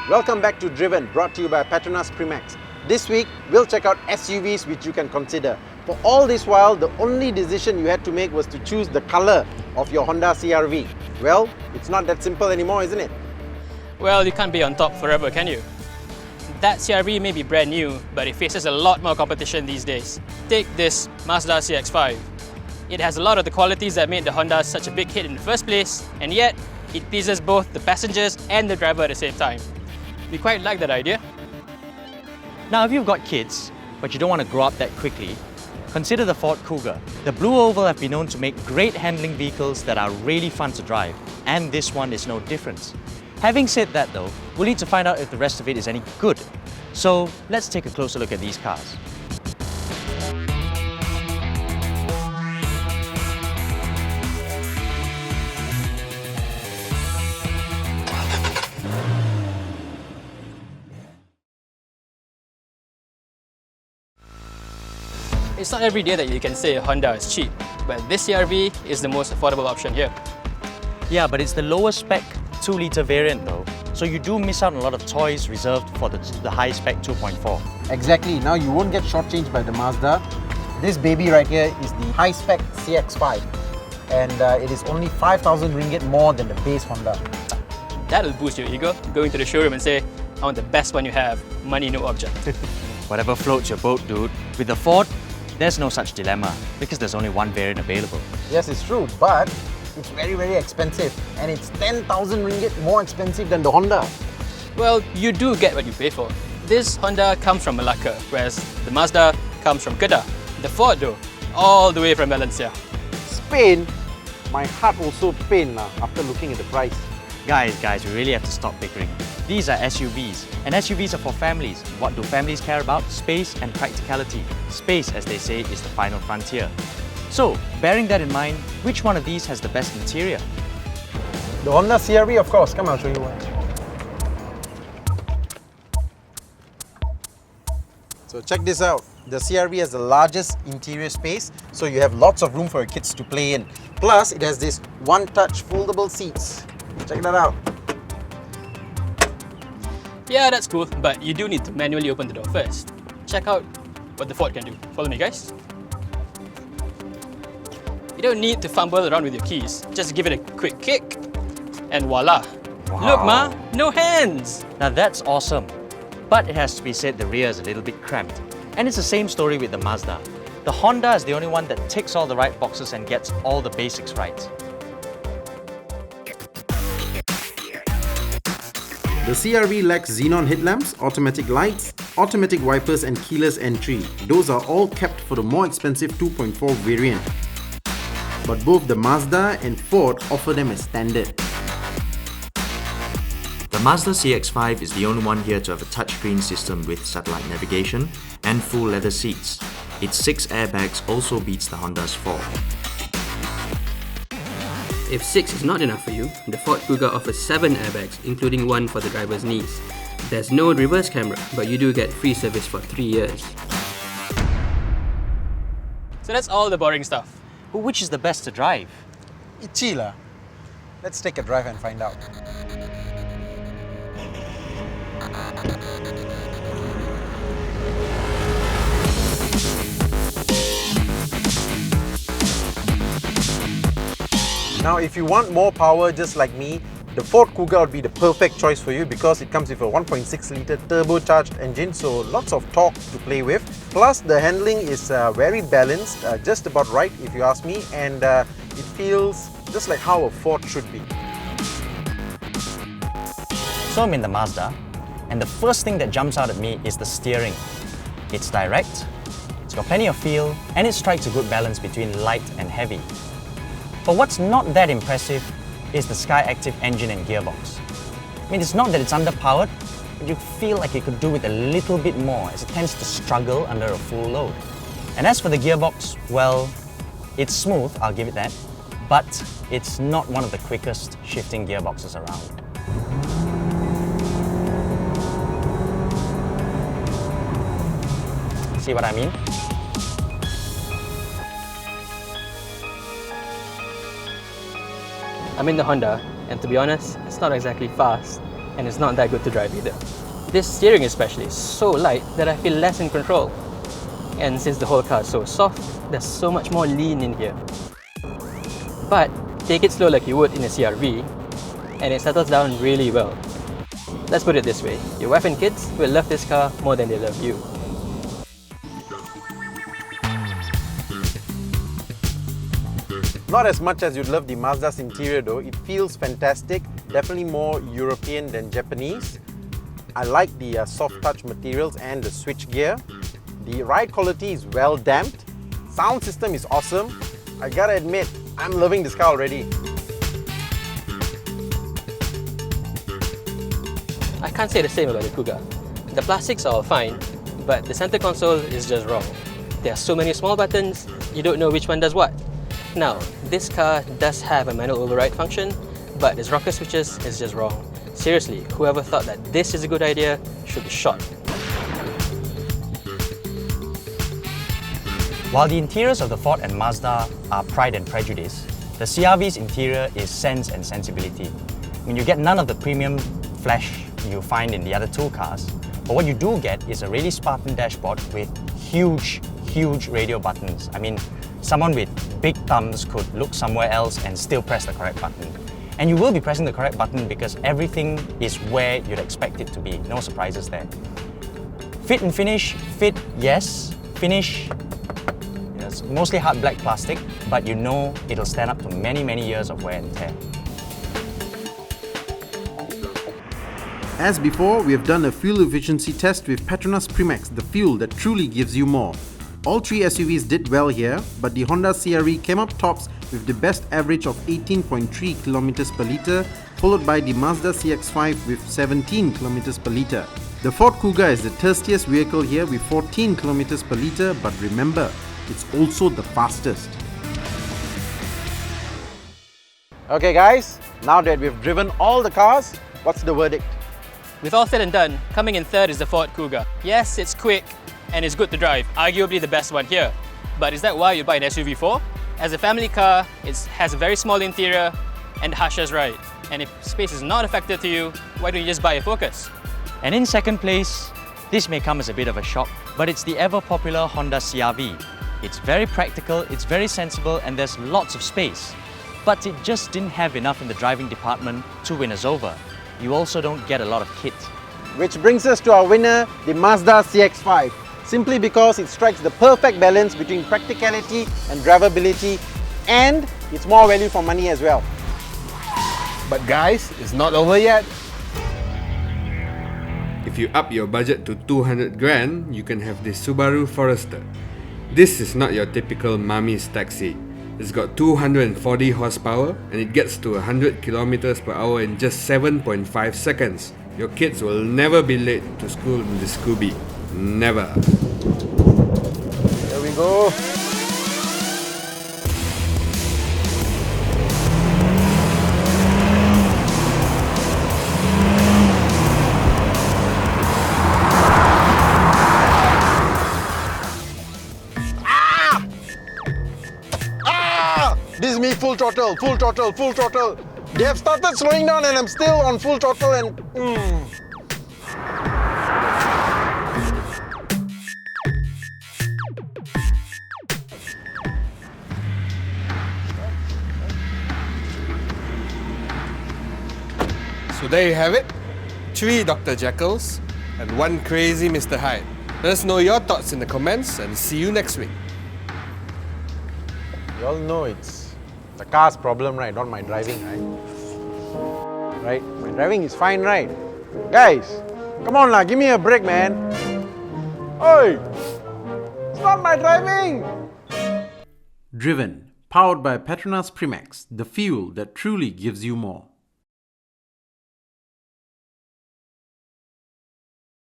Welcome back to Driven, brought to you by Petronas Primax. This week, we'll check out SUVs which you can consider. For all this while, the only decision you had to make was to choose the colour of your Honda CR-V. Well, it's not that simple anymore, isn't it? Well, you can't be on top forever, can you? That CR-V may be brand new, but it faces a lot more competition these days. Take this Mazda CX-5. It has a lot of the qualities that made the Honda such a big hit in the first place, and yet it pleases both the passengers and the driver at the same time. We quite like that idea. Now, if you've got kids, but you don't want to grow up that quickly, consider the Ford Kuga. The Blue Oval have been known to make great handling vehicles that are really fun to drive, and this one is no different. Having said that though, we'll need to find out if the rest of it is any good. So let's take a closer look at these cars. It's not every day that you can say a Honda is cheap, but this CR-V is the most affordable option here. Yeah, but it's the lower spec 2-litre variant though, so you do miss out on a lot of toys reserved for the high spec 2.4. Exactly. Now you won't get shortchanged by the Mazda. This baby right here is the high-spec CX-5, and it is only 5,000 ringgit more than the base Honda. That'll boost your ego. Go into the showroom and say, I want the best one you have, money no object. Whatever floats your boat, dude. With the Ford, there's no such dilemma because there's only one variant available. Yes, it's true, but it's very, very expensive, and it's 10,000 ringgit more expensive than the Honda. Well, you do get what you pay for. This Honda comes from Malacca, whereas the Mazda comes from Kedah. The Ford though, all the way from Valencia. Spain? My heart also pain after looking at the price. Guys, we really have to stop bickering. These are SUVs, and SUVs are for families. What do families care about? Space and practicality. Space, as they say, is the final frontier. So, bearing that in mind, which one of these has the best interior? The Honda CR-V, of course. Come, I'll show you one. So check this out. The CR-V has the largest interior space, so you have lots of room for your kids to play in. Plus, it has this one-touch foldable seats. Check that out. Yeah, that's cool, but you do need to manually open the door first. Check out what the Ford can do. Follow me, guys. You don't need to fumble around with your keys. Just give it a quick kick, and voila. Wow. Look, Ma, no hands. Now that's awesome. But it has to be said the rear is a little bit cramped. And it's the same story with the Mazda. The Honda is the only one that ticks all the right boxes and gets all the basics right. The CR-V lacks xenon headlamps, automatic lights, automatic wipers and keyless entry. Those are all kept for the more expensive 2.4 variant. But both the Mazda and Ford offer them as standard. The Mazda CX-5 is the only one here to have a touchscreen system with satellite navigation and full leather seats. Its 6 airbags also beats the Honda's 4. If 6 is not enough for you, the Ford Kuga offers 7 airbags, including one for the driver's knees. There's no reverse camera, but you do get free service for 3 years. So that's all the boring stuff. But which is the best to drive? Itchy lah. Let's take a drive and find out. Now, if you want more power just like me, the Ford Kuga would be the perfect choice for you because it comes with a 1.6-litre turbocharged engine, so lots of torque to play with. Plus, the handling is very balanced, just about right if you ask me, and it feels just like how a Ford should be. So I'm in the Mazda, and the first thing that jumps out at me is the steering. It's direct, it's got plenty of feel, and it strikes a good balance between light and heavy. But what's not that impressive is the Sky-Activ engine and gearbox. I mean, it's not that it's underpowered, but you feel like it could do with a little bit more as it tends to struggle under a full load. And as for the gearbox, well, it's smooth, I'll give it that, but it's not one of the quickest shifting gearboxes around. See what I mean? I'm in the Honda, and to be honest, it's not exactly fast. and it's not that good to drive either. This steering especially is so light that I feel less in control. And since the whole car is so soft, there's so much more lean in here. But take it slow like you would in a CR-V, and it settles down really well. Let's put it this way, your wife and kids will love this car more than they love you. Not as much as you'd love the Mazda's interior though, it feels fantastic, definitely more European than Japanese. I like the soft touch materials and the switch gear. The ride quality is well damped, sound system is awesome. I gotta admit, I'm loving this car already. I can't say the same about the Kuga. The plastics are all fine, but the center console is just wrong. There are so many small buttons, you don't know which one does what. Now, this car does have a manual override function, but its rocker switches is just wrong. Seriously, whoever thought that this is a good idea should be shot. While the interiors of the Ford and Mazda are Pride and Prejudice, the CR-V's interior is Sense and Sensibility. I mean, you get none of the premium flash you find in the other two cars, but what you do get is a really Spartan dashboard with huge radio buttons. I mean, someone with big thumbs could look somewhere else and still press the correct button. And you will be pressing the correct button because everything is where you'd expect it to be. No surprises there. Fit and finish, fit, yes. Finish, it's mostly hard black plastic, but you know it'll stand up to many years of wear and tear. As before, we have done a fuel efficiency test with Petronas Primax, the fuel that truly gives you more. All three SUVs did well here, but the Honda CR-V came up tops with the best average of 18.3 km per litre, followed by the Mazda CX-5 with 17 km per litre. The Ford Kuga is the thirstiest vehicle here with 14 km per litre, but remember, it's also the fastest. Okay guys, now that we've driven all the cars, what's the verdict? With all said and done, coming in third is the Ford Kuga. Yes, it's quick and it's good to drive, arguably the best one here. But is that why you buy an SUV for? As a family car, it has a very small interior and hashes right. And if space is not a factor to you, why don't you just buy a Focus? And in second place, this may come as a bit of a shock, but it's the ever-popular Honda CR-V. It's very practical, it's very sensible, and there's lots of space. But it just didn't have enough in the driving department to win us over. You also don't get a lot of kit. Which brings us to our winner, the Mazda CX-5. Simply because it strikes the perfect balance between practicality and drivability, and it's more value for money as well. But guys, it's not over yet. If you up your budget to 200 grand, you can have this Subaru Forester. This is not your typical mommy's taxi. It's got 240 horsepower and it gets to 100 kilometers per hour in just 7.5 seconds. Your kids will never be late to school in this Scooby. Never. There we go. This is me full throttle, full throttle, full throttle. They have started slowing down and I'm still on full throttle and... So there you have it. 3 Dr. Jekylls and 1 crazy Mr. Hyde. Let us know your thoughts in the comments and see you next week. You all know it's the car's problem, right? Not my driving, right? Right? My driving is fine, right? Guys, come on lah, give me a break, man. Oi! It's not my driving! Driven, powered by Petronas Primax, the fuel that truly gives you more.